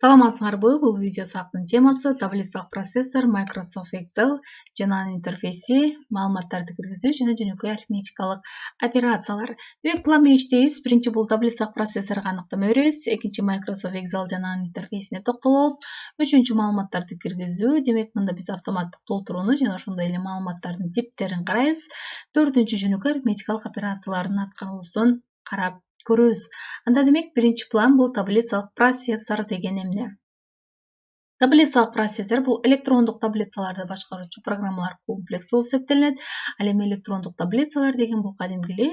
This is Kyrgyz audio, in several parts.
Саламатсыңарбы? Бул видео сабактын темасы таблицалык процессор, Microsoft Excel жана анын интерфейси, маалыматтарды киргизүү жана жөнөкөй арифметикалык операциялар. Демек, план мейиштейбиз. Биринчи бул таблицалык процессорго аныктама беребиз. Экинчи Microsoft Excel жана анын интерфейсине токтолобуз. Үчүнчү маалыматтарды киргизүү. Демек, мында биз автоматтык толтурууну жана ошондой эле маалыматтардын типтерин карайбыз. Төртүнчү жөнөкөй арифметикалык операциялардын аткарылуусун карап көрөбүз. Анда демек биринчи план бул таблицалык процессор деген эмне? Таблицалык процессор бул электрондук таблицаларды башкаруучу программалар комплекси болуп эсептелинет. Ал эми электрондук таблицалар деген бул кадимки эле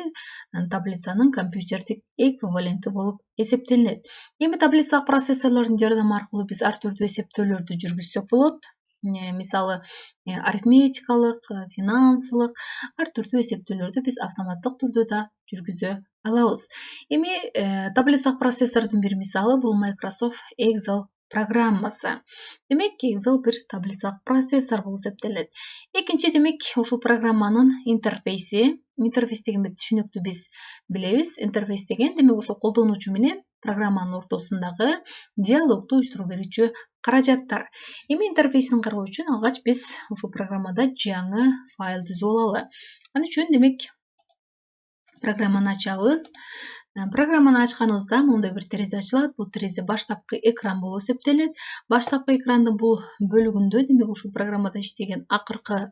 таблицанын компьютердик эквиваленти болуп эсептелинет. Эми таблицалык процессорлордун жардамы аркылуу биз ар түрдүү эсептөөлөрдү жүргүзсөк болот. Мисалы, арифметикалык, финансылык ар түрдүү эсептөөлөрдү биз автоматтык түрдө да жүргүзө алабыз. Эми таблицалык процессордун бир мисалы бул Microsoft Excel программасы. Демек, Excel бир таблицалык процессор болуп эсептелет. Экинчи, демек, ушул программанын интерфейси. Интерфейс дегенди түшүнүктүү биз билебиз. Интерфейс деген демек ушул колдонуучу менен программанын ортосундагы диалогду уюштуруп берүүчү каражаттар. Эми интерфейсин кароо үчүн алгач биз ушул программада жаңы файл түзүп алалы. Ал үчүн демек программаны ачабыз. Программаны ачканыбызда моундай бир терезе ачылат. Бул терезе баштапкы экран болуп эсептелет. Баштапкы экрандын бул бөлүгүндө демек ушул программада иштеген акыркы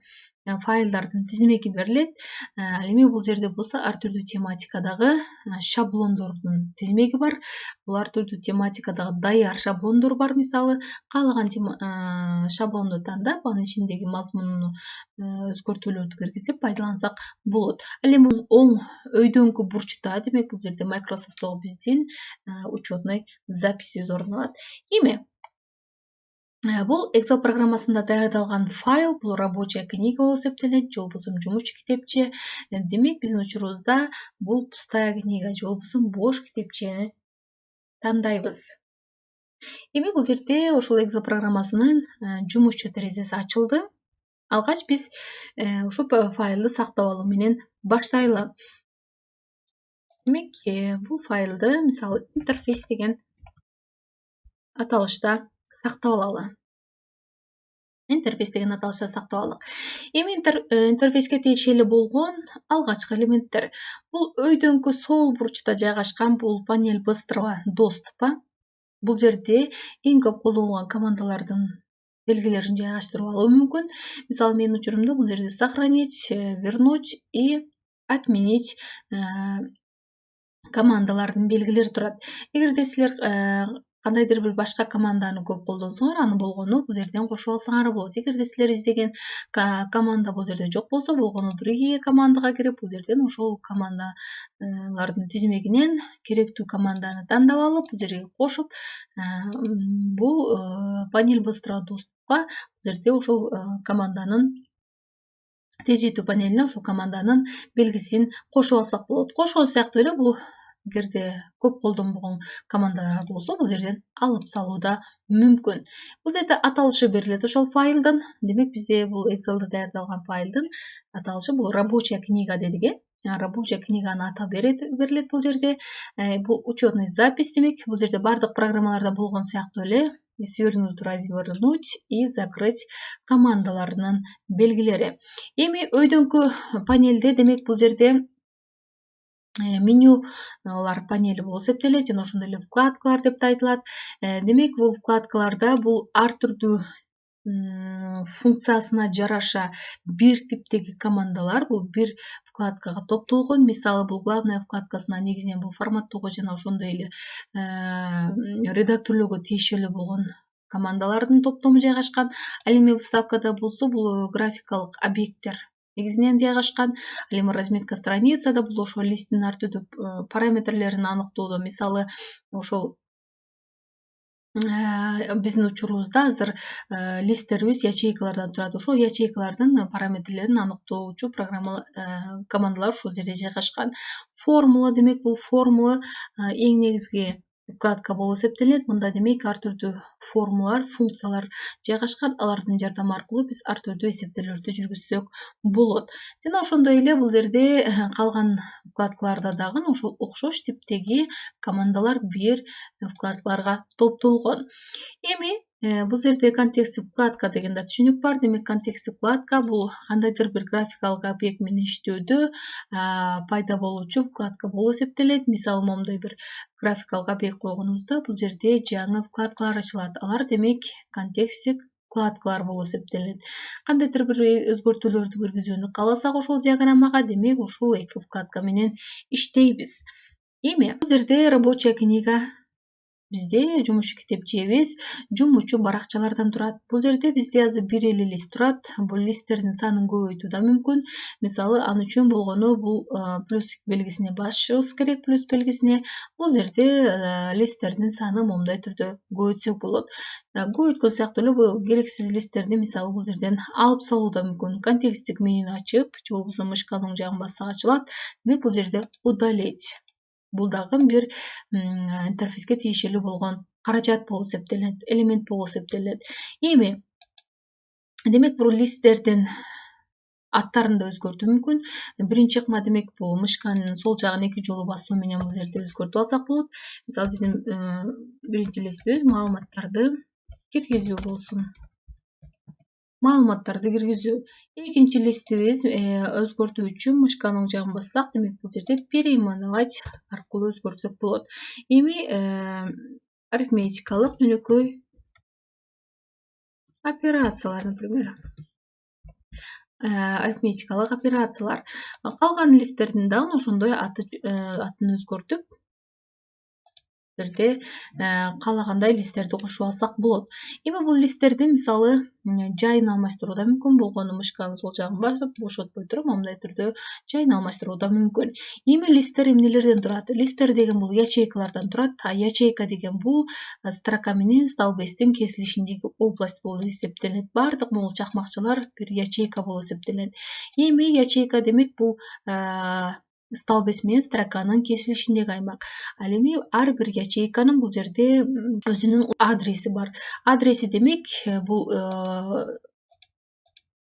файлдардын тизмеги берилет. Ал эми бул жерде болсо ар түрдүү тематикадагы шаблондордун тизмеги бар. Бул ар түрдүү тематикадагы даяр шаблондор бар. Мисалы, каалаган шаблонду тандап, анын ичиндеги мазмунуну өзгөртүүлөрдү киргизип пайдалансак болот. Ал эми оң өйдөңкү бурчта, демек бул жерде Microsoft'тогу биздин учетной записибиз орун алат. Эми бул Excel программасында даярдалган файл бул рабочая книга болуп эсептелет, же болбосо жумушчу китепче. Демек, биздин учурубузда бул пустая книга же болбосо бош китепчени тандайбыз. Эми бул жерде ушул Excel программасынын жумушчу терезеси ачылды. Алгач биз ушул файлды сактап алуу менен баштайлы. Демек, бул файлды мисалы интерфейс деген аталышта сактап алалы. Интерфейс деген аталышта сактап алдык. Эми интерфейске тиешелүү болгон алгачкы элементтер. Бул өйдөңкү сол бурчта жайгашкан бул панель быстрого доступа. Бул жерде эң көп колдонулган командалардын белгилерин жайгаштырып алуу мүмкүн. Мисалы, менин учурумда бул жерде сохранить, вернуть и отменить командалардын белгилери турат. Эгерде силер кандайдыр бир башка команданы көп колдонсоңор, аны болгону бул жерден кошуп алсаңар болот. Эгерде силер издеген команда бул жерде жок болсо, болгону другие командага кирип, бул жерден ошол командалардын тизмегинен керектүү команданы тандап алып, бул жерге кошуп, бул панель быстрого доступка бул жерде ошол команданын тездетүү панелине ушул команданын белгисин кошуп алсак болот. Кошуу сыяктуу эле бул эгерде көп колдонбогон командалар болсо, бул жерден алып салуу да мүмкүн. Бул жерде аталышы берилет ошол файлдын. Демек, бизде бул Excel'де даярдалган файлдын аталышы бул рабочая книга дедик. Рабочая книганын аты берилет бул жерде. Бул учетный запись демек. Бул жерде бардык программаларда болгон сыяктуу эле свернуть, развернуть и закрыть командаларынын белгилери. Эми өйдөңкү панелде демек бул жерде менюлар панели болуп эсептелет жана ошондой эле вкладкалар деп да айтылат. Демек, бул вкладкаларда бул ар түрдүү функциясына жараша бир типтеги командалар бул бир вкладкага топтолгон. Мисалы, бул главная вкладкасына негизинен бул форматтоого жана ошондой эле редактирлоого тиешелүү болгон командалардын топтому жайгашкан. Ал эми вставкада болсо бул графикалык объекттер негизинен жайгашкан. Ал эми разметка страницада бул ошол листтин ар түрдүү параметрлерин аныктоодо. Мисалы, ошол биздин учурубузда азыр листтерибиз ячейкалардан турат. Ошол ячейкалардын параметрлерин аныктоочу командалар ушул жерде жайгашкан. Формула демек бул формула эң негизги вкладка болуп эсептелет. Мында демек ар түрдүү формулалар, функциялар жайгашкан. Алардын жардамы аркылуу биз ар түрдүү эсептөөлөрдү жүргүзсөк болот. Жана ошондой эле бул жерде калган вкладкаларда дагы ошол окшош типтеги командалар бир вкладкаларга топтолгон. Эми бул жерде контексттик вкладка деген да түшүнүк бар. Демек контексттик вкладка бул кандайдыр бир графикалык объект менен иштөөдө пайда болуучу вкладка болуп эсептелет. Мисалы момундай бир графикалык объект койгонубузда бул жерде жаңы вкладкалар ачылат. Алар демек контексттик вкладкалар болуп эсептелет. Кандайдыр бир өзгөртүүлөрдү киргизүүнү кааласак ошол диаграммага, демек ушул эки вкладка менен иштейбиз. Эми бул жерде рабочая книга бизде жумушчу китепчебиз жумучу баракчалардан турат. Бул жерде бизде азыр бир эле лист турат. Бул листтердин санын көбөйтүү да мүмкүн. Мисалы аны үчүн болгону бул плюс белгисине басышыбыз керек, плюс белгисине. Бул жерде листтердин саны момундай түрдө көбөйтсөк болот. Көбөйткөн сыяктуу эле бул керексиз листтерди мисалы бул жерден алып салуу да мүмкүн. Контексттик менюну ачып, же болбосо мышканын оң жагын бассак ачылат. Демек бул жерде удалить. Бул дагы бир интерфейске тиешелүү болгон каражат болуп эсептелет, элемент болуп эсептелет. Эми демек бул листтердин аттарын да өзгөртүү мүмкүн. Биринчи ыкма демек бул мышканын сол жагын 2 жолу басуу менен бул жерде өзгөртүп алсак болот. Мисалы биздин биринчи листибиз маалыматтарды киргизүү болсун. Маалыматтарды киргизүү. Экинчи листибиз өзгөртүү үчүн мышканын оң жагын бассак, демек бул жерде переименовать аркылуу өзгөртсөк болот. Эми арифметикалык жөнөкөй операциялар, например. Арифметикалык операциялар. Калган листтердин дагы ошондой атын өзгөртүп, жерде каалагандай листтерди кошуп алсак болот. Эми бул листтерди мисалы жайын алмаштыруу да мүмкүн. Болгону мышканын сол жагын басып, бошотпой туруп, момундай түрдө жайын алмаштыруу да мүмкүн. Эми листтер эмнелерден турат? Листтер деген бул ячейкалардан турат. Ячейка деген бул строка менен столбестин кесилишиндеги область болуп эсептелет. Бардык могул чакмакчалар бир ячейка болуп эсептелет. Эми ячейка демек бул столбец менен строканын кесилишиндеги аймак. Ал эми ар бир ячейканын бул жерде өзүнүн адреси бар. Адреси демек бул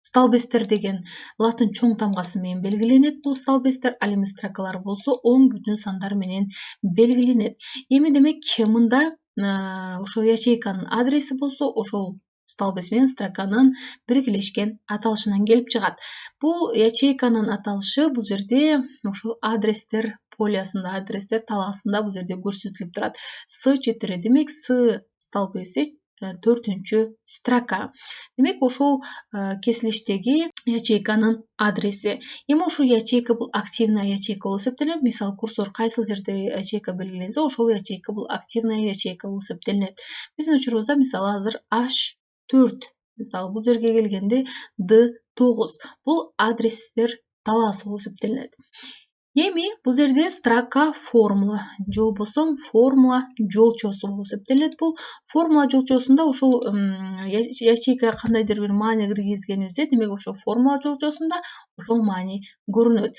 столбецтер деген латын чоң тамгасы менен белгиленет. Бул столбецтер, ал эми строкалар болсо оң бүтүн сандар менен белгиленет. Эми демек мында ошол ячейканын адреси болсо, ошол столбец менен строканын биргелешкен аталышынан келип чыгат. Бул ячейканын аталышы бул жерде ошол адрестер полясында, адрестер талаасында бул жерде көрсөтүлүп турат. С4 демек С столбеси 4-чү строка. Демек ошол кесилиштеги ячейканын адреси. Эми ушул ячейка бул активная ячейка болуп эсептелет. Мисалы курсор кайсыл жерде ячейка белгиленсе, ошол ячейка бул активная ячейка болуп эсептелет. Биздин учурубузда мисалы азыр H4, мисалы бул жерге келгенде D9. Бул адрестер талаасы болуп эсептелет. Эми бул жерде строка формула, же болбосо формула жолчосу болуп эсептелет. Бул формула жолчосунда ошол ячейкага кандайдыр бир маани киргизгенибизде, демек ошол формула жолчосунда ошол маани көрүнөт.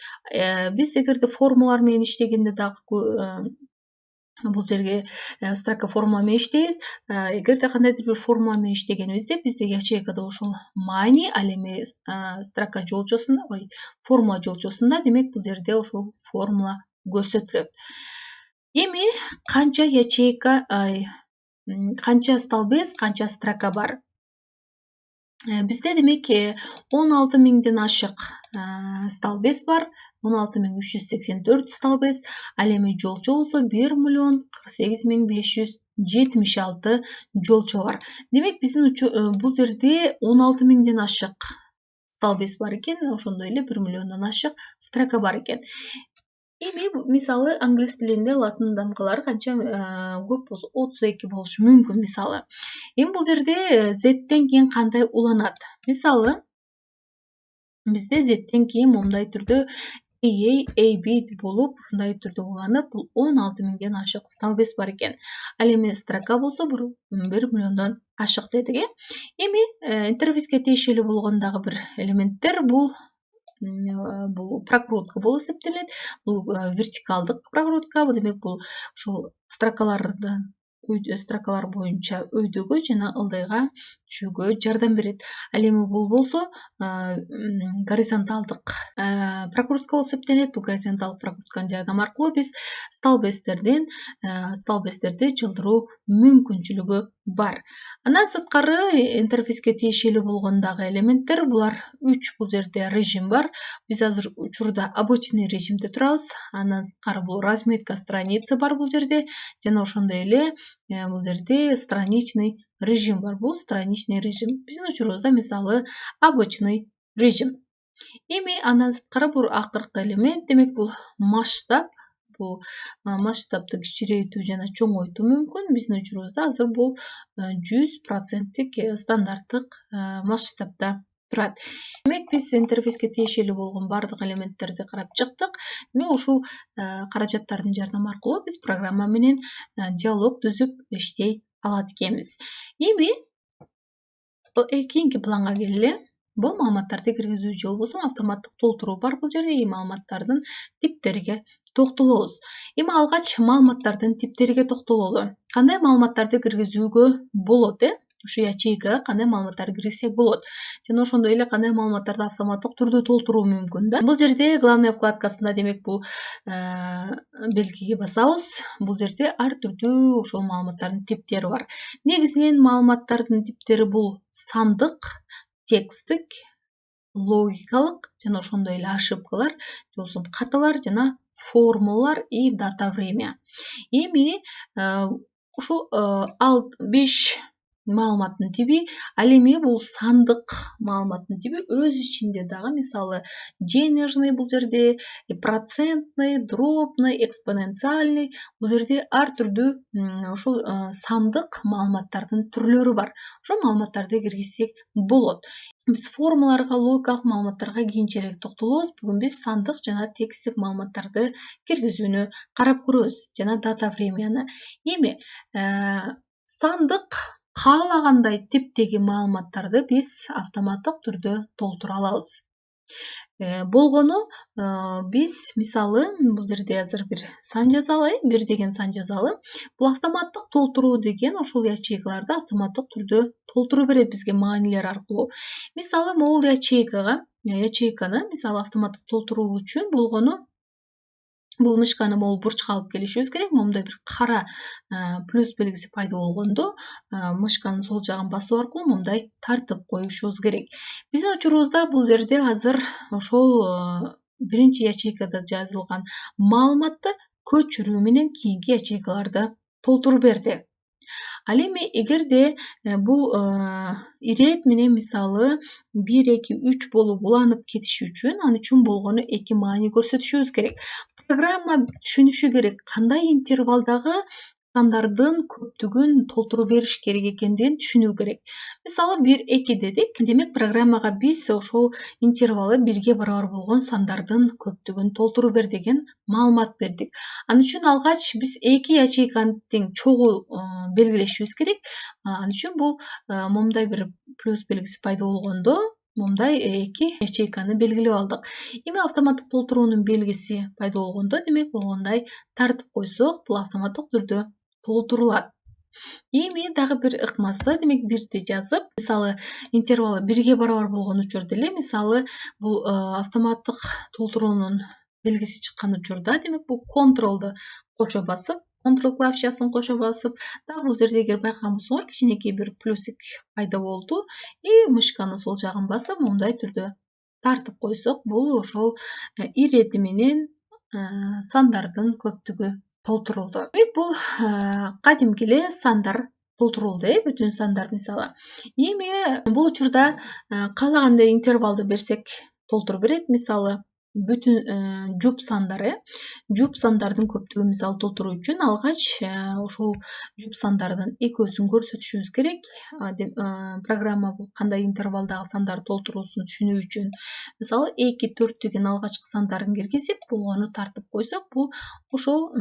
Биз эгерде формулалар менен иштегенде дагы бул жерге строка формула менен иштейбиз. Эгерде кандайдыр бир формула менен иштегенибизде бизде ячейкада ошол маани, ал эми строка жолчосунда, формула жолчосунда, демек бул жерде ошол формула көрсөтүлөт. Эми канча ячейка, канча столбец, канча строка бар? Бизде демек 16.000ден ашык столбец бар. 16.384 столбец. Ал эми жолчо болсо 1.048.576 жолчо бар. Демек биздин бул жерде 16.000ден ашык столбец бар экен, ошондой эле 1 миллиондон ашык строка бар экен. Эми мисалы англис тилинде латын дамгалары канча көп болсо 32 болушу мүмкүн мисалы. Эми бул жерде z'тен кийин кандай уланат? Мисалы бизде z'тен кийин момундай түрдө AB болуп, ушундай түрдө уланып, бул 16.000ден ашык столбец бар экен. Ал эми строка болсо 1 миллиондон ашык дедик. Эми интерфейске тиешелүү болгон дагы бир элементтер бул бул прокрутка болуп эсептелет. Бул вертикалдык прокрутка. Бул демек бул ушул строкалар боюнча өйдөгө жана ылдыйга түшүүгө жардам берет. Ал эми бул болсо горизонталдык прокрутка болуп эсептелет. Бул горизонталдык прокрутканын жардамы аркылуу биз столбецтерди жылдыруу мүмкүнчүлүгү бар. Андан сырткары интерфейске тиешелүү болгон дагы элементтер булар 3. Бул жерде режим бар. Биз азыр учурда обычный режимде турабыз. Андан сырткары бул разметка страницы бар бул жерде жана ошондой эле бул жерде страничный режим бар. Бул страничный режим. Биздин учурубузда мисалы обычный режим. Эми андан сырткары бул акыркы элемент, демек бул масштаб. Бул масштабты кичирейтүү жана чоңойтуу мүмкүн. Биздин учурубузда азыр бул 100% стандарттык масштабта турат. Демек биз интерфейске тиешелүү болгон бардык элементтерди карап чыктык. Демек ушул каражаттардын жардамы аркылуу биз программа менен диалог түзүп иштей алат экенбиз. Эми кийинки планга келели. Бул маалыматтарды киргизүү же болбосо автоматтык толтуруу бар бул жерде. Маалыматтардын типтериге токтолобуз. Эми алгач маалыматтардын типтериге токтололу. Кандай маалыматтарды киргизүүгө болот, ушу ячейкага кандай маалыматтарды киргизсек болот жана ошондой эле кандай маалыматтарды автоматтык түрдө толтуруу мүмкүн да. Бул жерде главная вкладкасында демек бул белгиге басабыз. Бул жерде ар түрдүү ошол маалыматтардын типтери бар. Негизинен маалыматтардын типтери бул сандык, тексттик, логикалык жана ошондой эле ошибкалар, же болбосо каталар жана формулалар и дата время. Эми ушул 5 маалыматтын тиби, ал эми бул сандык маалыматтын тиби өз ичинде дагы мисалы денежный бул жерде, процентный, дробный, экспоненциальный бул жерде ар түрдүү ушул сандык маалыматтардын түрлөрү бар. Ошол маалыматтарды киргизсек болот. Биз формулаларга, логикалык маалыматтарга кийинчерээк токтолобуз. Бүгүн биз сандык жана тексттик маалыматтарды киргизүүнү карап көрөбүз жана дата времяны. Эми сандык каалагандай типтеги маалыматтарды биз автоматтык түрдө толтура алабыз. Болгону биз мисалы бул жерде азыр бир сан жазалы, 1 деген сан жазалы. Бул автоматтык толтуруу деген ошол ячейкаларды автоматтык түрдө толтуруп берет бизге маанилер аркылуу. Мисалы могул ячейканы мисалы автоматтык толтуруу үчүн болгону бул мышканы могул бурчка алып келишибиз керек. Момундай бир кара плюс белгиси пайда болгондо мышканын сол жагын басуу аркылуу момундай тартып коюшубуз керек. Биздин учурубузда бул жерде азыр ошол биринчи ячейкада жазылган маалыматты көчүрүү менен кийинки ячейкаларды толтуруп берди. Ал эми эгерде бул ирет менен мисалы 1, 2, 3 болуп уланып кетиши үчүн аны үчүн болгону 2 маани көрсөтүшүбүз керек. Программа түшүнүшү керек кандай интервалдагы сандардын көптүгүн толтуруп бериш керек экендигин түшүнүү керек. Мисалы 1, 2 дедик. Демек программага биз ошол интервалы 1ге барабар болгон сандардын көптүгүн толтуруп бер деген маалымат бердик. Ал үчүн алгач биз 2 ячейканы тең чогуу белгилешибиз керек. Ал үчүн бул момундай бир плюс белгиси пайда болгондо момундай 2 ячейканы белгилеп алдык. Эми автоматтык толтуруунун белгиси пайда болгондо демек болгондой тартып койсок бул автоматтык түрдө толтурулат. Эми дагы бир ыкмасы, демек 1ди жазып, мисалы интервалы 1ге барабар болгон учурда эле мисалы бул автоматтык толтуруунун белгиси чыккан учурда демек бул контролду кошо басып, контрол клавишасын кошо басып, дагы бул жерде эгер байкаган болсоңор кичинекей бир плюсик пайда болду. И мышканы сол жагын басып, момундай түрдө тартып койсок, бул ошол ирети менен сандардын көптүгү толтурулду. Демек бул кадимки эле сандар толтурулду, бүтүн сандар мисалы. Эми бул учурда каалагандай интервалды берсек толтуруп берет. Мисалы бүтүн жуп сандар, жуп сандардын көптүгүн мисалы толтуруу үчүн алгач ошол жуп сандардын экөөсүн көрсөтүшүбүз керек. Программа бул кандай интервалдагы сандарды толтуруусун түшүнүү үчүн мисалы 2, 4 деген алгачкы сандарын киргизип, болгону тартып койсок, бул ошол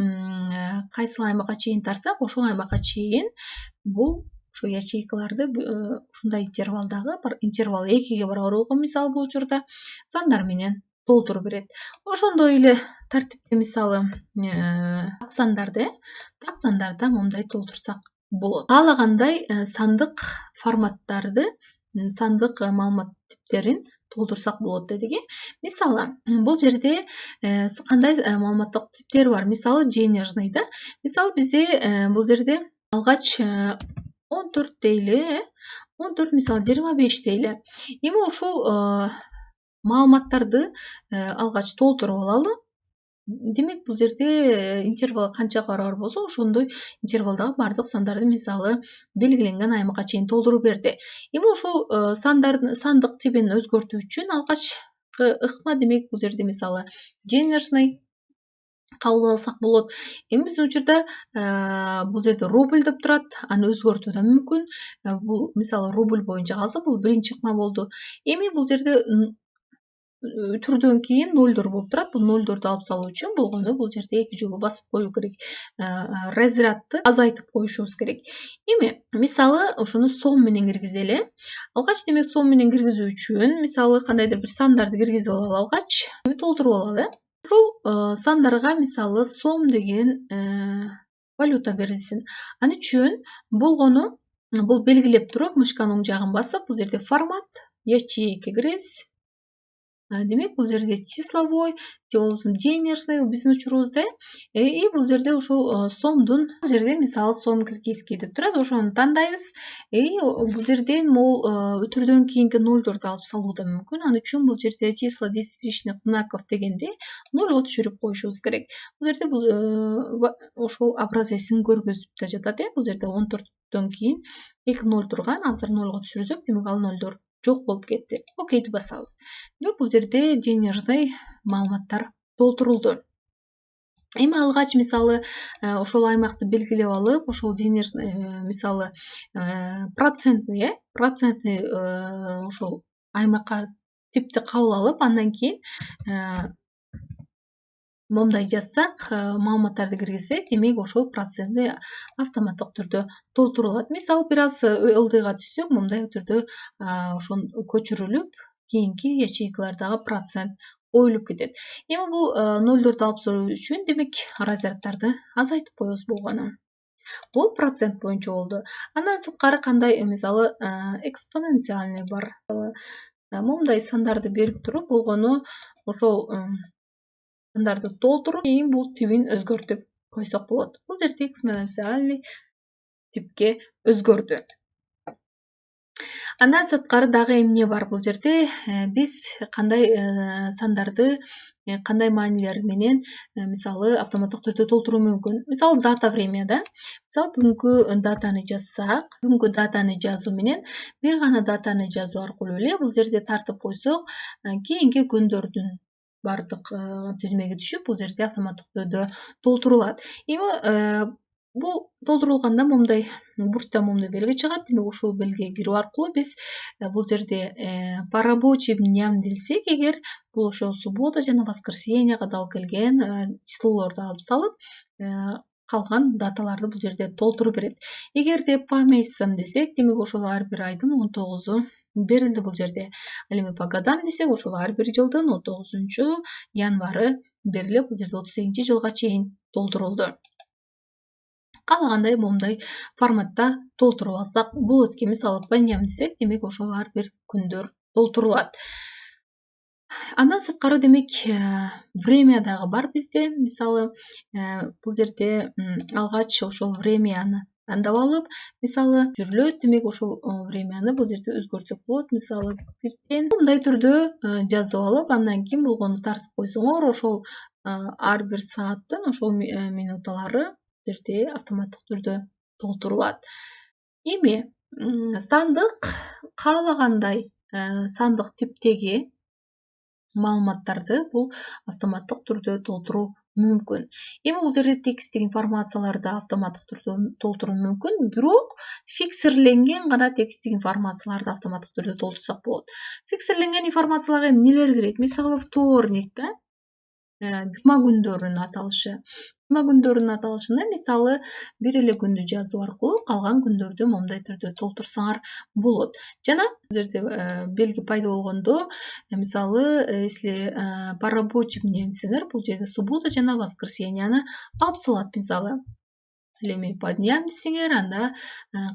кайсыл аймакка чейин тартсак, ошол аймакка чейин бул ошо ячейкаларды ушундай интервалдагы интервал 2ге барабар болгон мисалы бул учурда сандар менен толтуру берет. Ошондой эле тартипте мисалы так сандарда момундай толтурсак болот. Каалагандай сандык форматтарды, сандык маалымат типтерин толтурсак болот дедик. Мисалы бул жерде кандай маалыматтык типтер бар? Мисалы денежный да. Мисалы бизде бул жерде алгач 14 дейли, 14 мисалы 25 дейли. Эми ушул маалыматтарды алгач толтуруп алалы. Демек бул жерде интервал канча барабар болсо ошондой интервалдагы баардык сандарды мисалы белгиленген аймакка чейин толтуруп берди. Эми ушул сандардын сандык типин өзгөртүү үчүн алгачкы ыкма демек бул жерде мисалы денежный кабыл алсак болот. Эми биздин учурда бул жерде рубль деп турат, аны өзгөртүү да мүмкүн. Бул мисалы рубль боюнча калса бул биринчи ыкма болду. Эми бул жерде түрдөн кийин нолдор болуп турат. Бул нолдорду алып салуу үчүн болгону бул жерде эки жолу басып коюу керек. Разрядты азайтып коюшубуз керек. Эми мисалы ошону сом менен киргизели. Алгач демек сом менен киргизүү үчүн мисалы кандайдыр бир сандарды киргизип алалы алгач, толтуруп алалы. Ушул сандарга мисалы сом деген валюта берилсин. Ал үчүн болгону бул белгилеп туруп мышканын оң жагын басып, бул жерде формат, ячейка киребиз. Демек бул жерде числовой же болбосо денежный биздин учурубузда и бул жерде ушул сомдун бул жерде мисалы сом киргизки деп турат. Ошону тандайбыз. Бул жерден могул түрдөн кийинки нолдорду алып салуу да мүмкүн. Ал үчүн бул жерде число десятичных знаков дегенде нольго түшүрүп коюшубуз керек. Бул жерде бул ошол образецин көргөзүп да жатат. Бул жерде 14дөн кийин 2 ноль турган, азыр нольго түшүрсөк, демек ал нолдор жок болуп кетти. Окейди басабыз. Демек бул жерде денежный маалыматтар толтурулду. Эми алгач мисалы ошол аймакты белгилеп алып, ошол денежный мисалы процентный ошол аймакка типти кабыл алып, андан кийин момундай жазсак, маалыматтарды киргизсек, демек ошол процентный автоматтык түрдө толтурулат. Мисалы бир аз ылдыйга түшсөк, момундай түрдө ошон көчүрүлүп, кийинки ячейкалардагы процент коюлуп кетет. Эми бул нолдорду алып салуу үчүн демек разряддарды азайтып коебуз болгону. Бул процент боюнча болду. Андан сырткары кандай мисалы экспоненциальный бар. Момундай сандарды берип туруп болгону ошол сандарды толтуруп, кийин бул типин өзгөртүп койсок болот. Бул жерде экспоненциальный типке өзгөрдү. Андан сырткары дагы эмне бар бул жерде? Биз кандай сандарды кандай маанилер менен мисалы автоматтык түрдө толтуруу мүмкүн. Мисалы дата время да. Мисалы бүгүнкү датаны жазсак, бүгүнкү датаны жазуу менен бир гана датаны жазуу аркылуу эле бул жерде тартып койсок, кийинки күндөрдүн бардык тизмеге түшүп, бул жерде автоматтык түрдө толтурулат. Эми бул толтурулганда момундай бурчта момундай белги чыгат. Демек ушул белгиге кирүү аркылуу биз бул жерде по рабочим дням десек, эгер бул ошо суббота жана воскресенье кадал келген числолорду алып салып, калган даталарды бул жерде толтуруп берет. Эгерде по месяцам десек, демек ошол ар бир айдын 19-у берилди бул жерде. Ал эми по годам десек, ошол ар бир жылдын 19 январы берилип, бул жерде 38 жылга чейин толтурулду. Каалагандай момундай форматта толтуруп алсак болот экен. Мисалы по дням десек, демек ошол ар бир күндөр толтурулат. Андан сырткары демек время дагы бар бизде. Мисалы бул жерде алгач ошол времяны тандап алып, мисалы жүрүлөт, демек ошол времяны бул жерде өзгөртсөк болот. Мисалы бирден мындай түрдө жазып алып, андан кийин болгону тартып койсоңор, ошол ар бир сааттын ошол минуталары жерде автоматтык түрдө толтурулат. Эми сандык каалагандай сандык типтеги маалыматтарды бул автоматтык түрдө толтуруу мүмкүн. Эми бул жерде тексттик информацияларды автоматтык түрдө толтуруу мүмкүн, бирок фиксирленген гана тексттик информацияларды автоматтык түрдө толтурсак болот. Фиксирленген информацияларга эмнелер кирет? Мисалы вторник да. жума күндөрүнүн аталышы. Жума күндөрүнүн аталышында мисалы бир эле күндү жазуу аркылуу калган күндөрдү момундай түрдө толтурсаңар болот. Жана бул жерде белги пайда болгондо мисалы если по рабочим десеңер, бул жерде суббота жана воскресеньяны алып салат мисалы. Эми по дням десеңер, анда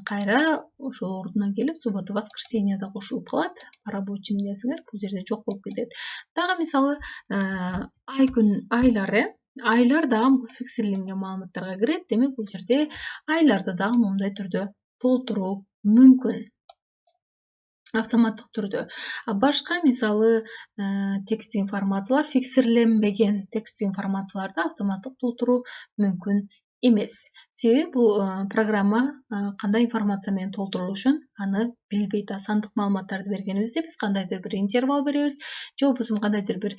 кайра ошол ордуна келип суббота воскресенье да кошулуп калат. По рабочим десеңер, бул жерде жок болуп кетет. Дагы мисалы ай күн айлар дагы бул фиксирленген маалыматтарга кирет. Демек бул жерде айларды дагы момундай түрдө толтуруу мүмкүн автоматтык түрдө. Башка мисалы текст информациялар, фиксирленбеген текст информацияларды автоматтык толтуруу мүмкүн эмес. Себеби бул программа кандай информация менен толтурулушун аны билбейт. Сандык маалыматтарды бергенибизде биз кандайдыр бир интервал беребиз, же болбосо кандайдыр бир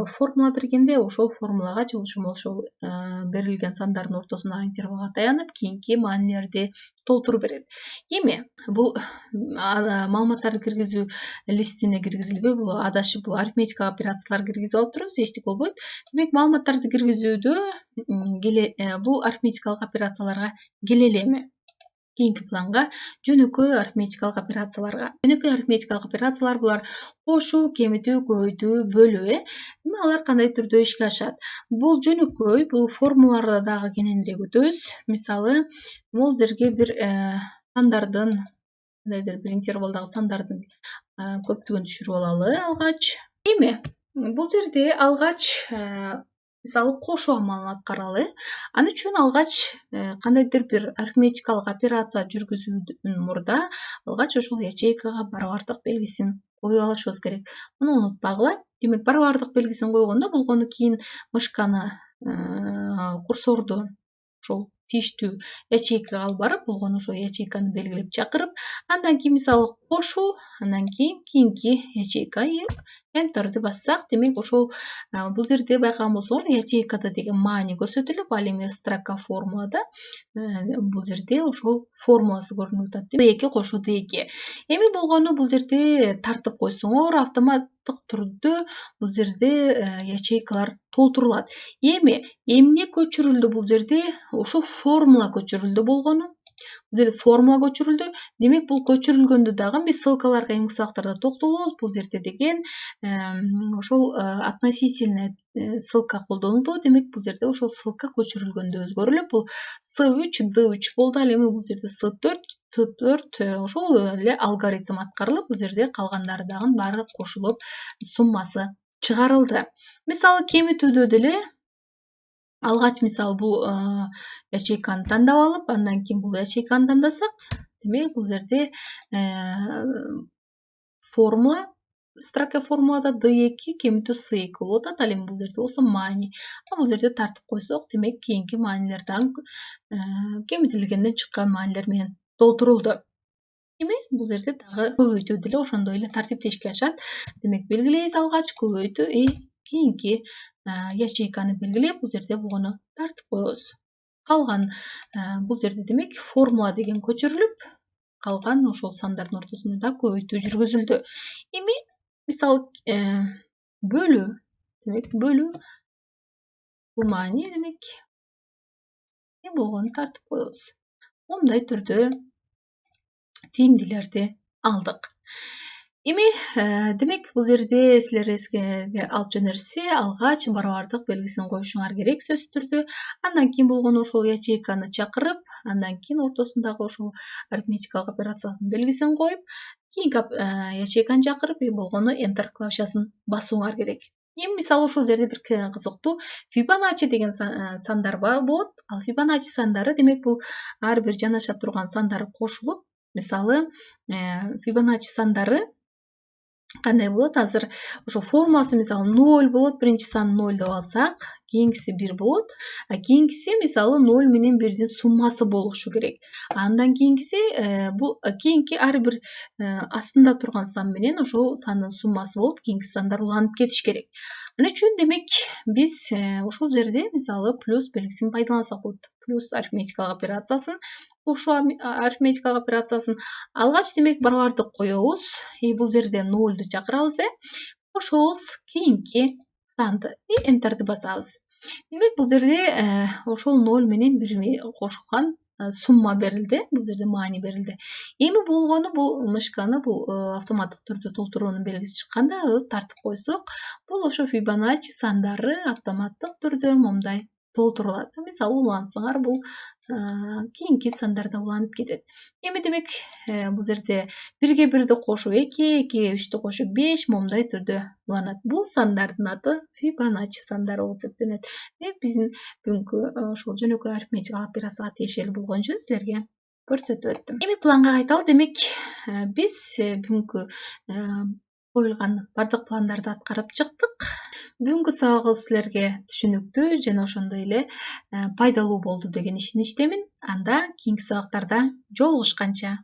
формула бергенде ошол формулага же ошол берилген сандардын ортосундагы интервалга таянып, кийинки маанилерди толтуруп берет. Эми бул маалыматтарды киргизүү листине киргизилбей, бул адашып, бул арифметикалык операциялар киргизип алып турабыз, эчтеке болбойт. Демек маалыматтарды киргизүүдө бул арифметикалык операцияларга келелеми. Кийинки планга жөнөкөй арифметикалык операцияларга. Жөнөкөй арифметикалык операциялар булар кошуу, кемитүү, көбөйтүү, бөлүү. Эми алар кандай түрдө ишке ашат? Бул жөнөкөй, бул формулаларда дагы кененирээк өтөбүз. Мисалы, бул жерге бир сандардын, кандайдыр бир интервалдагы сандардын көптүгүн түшүрүп алалы алгач. Эми бул жерде алгач мисалы кошуу амалын аткаралы. Ал үчүн алгач кандайдыр бир арифметикалык операция жүргүзүүдөн мурда алгач ошол ячейкага барабардык белгисин коюп алышыбыз керек. Муну унутпагыла. Демек барабардык белгисин болгондо кийин мышканы курсорду ошол тийиштүү ячейкага алып барып, ошол ячейканы белгилеп чакырып, андан кийин мисалы кошуу, андан кийин кийинки ячейка Enter'ды бассак, демек ошол бул жерде байкаган болсоңор, ячейкада деген маани көрсөтүлүп, ал эми строка формулада бул жерде ошол формуласы көрүнүп атат. D2 кошуу D2. Эми болгону бул жерде тартып койсоңор, автоматтык түрдө бул жерде ячейкалар толтурулат. Эми эмне көчүрүлдү бул жерде? Ошол формула көчүрүлдү болгону. Бул жерде формула көчүрүлдү. Демек бул көчүрүлгөндө дагы биз ссылкаларга кийинки сабактарда токтолобуз. Бул жерде деген ошол относительная ссылка колдонулду. Демек бул жерде ошол ссылка көчүрүлгөндө өзгөрүлүп, бул C3 D3 болду. Ал эми бул жерде C4 T4 ошол эле алгоритм аткарылып, бул жерде калгандары дагы баары кошулуп, суммасы чыгарылды. Мисалы кемитүүдө деле алгач мисалы бул ячейканы тандап алып, андан кийин бул ячейканы тандасак, демек бул жерде формула, строка формулада D2 кемитүү C2 болуп атат. Ал эми бул жерде болсо маани. Бул жерде тартып койсок, демек кийинки маанилер дагы кемитилгенден чыккан маанилер менен толтурулду. Эми бул жерде дагы көбөйтүү деле ошондой эле тартипте ишке ашат. Демек белгилейбиз алгач көбөйтүү, кийинки ячейканы белгилеп, бул жерде болгону тартып коебуз. Калган бул жерде демек формула деген көчүрүлүп, калган ошол сандардын ортосунда да көбөйтүү жүргүзүлдү. Эми мисалы бөлүү, демек бөлүү бул маани, демек болгону тартып коебуз. Момундай түрдө тиимдилерди алдык. Эми демек бул жерде силер эске алып жүрүн нерсе, алгач барабардык белгисин коюшуңар керек сөзсүз түрдө. Андан кийин болгону ошол ячейканы чакырып, андан кийин ортосундагы ошол арифметикалык операциянын белгисин коюп, кийинки ячейканы чакырып, болгону Enter клавишасын басууңар керек. Эми мисалы ошол жерде бир кызыктуу Fibonacci деген сандар болот. Ал Fibonacci сандары демек бул ар бир жанаша турган сандар кошулуп, мисалы Fibonacci сандары кандай болот? Азыр ошо формуласы мисалы 0 болот, биринчи сан 0 деп алсак, кийинкиси 1 болот, а кийинкиси мисалы 0 менен 1дин суммасы болушу керек. Андан кийинкиси бул кийинки ар бир астында турган сан менен ошол сандын суммасы болуп, кийинки сандар уланып кетиш керек. Ал үчүн демек биз ошол жерде мисалы плюс белгисин пайдалансак болот. Плюс арифметикалык операциясын, кошуу арифметикалык операциясын алгач демек барабардык коебуз. Бул жерде 0ду чакырабыз, кошобуз, кийинки санды энтерди басабыз. Демек бул жерде ошол 0 менен 1 кошулган сумма берилди. Бул жерде маани берилди. Эми болгону бул мышканы бул автоматтык түрдө толтуруунун белгиси чыкканда тартып койсок, бул ошо Fibonacci сандары автоматтык түрдө момундай толтурулат. Мисалы улантсаңар, бул кийинки сандарда уланып кетет. Эми демек бул жерде 1ге 1ди кошуп 2, 2ге 3тү кошуп 5 момундай түрдө уланат. Бул сандардын аты Fibonacci сандары болуп эсептелет. Демек биздин бүгүнкү ошол жөнөкөй арифметикалык операцияга тиешелүү болгон үчүн силерге көрсөтүп өттүм. Эми планга кайталы. Демек биз бүгүнкү коюлган бардык пландарды аткарып чыктык. Бүгүнкү сабагыбыз силерге түшүнүктүү жана ошондой эле пайдалуу болду деген ишеничтемин. Анда кийинки сабактарда жолугушканча.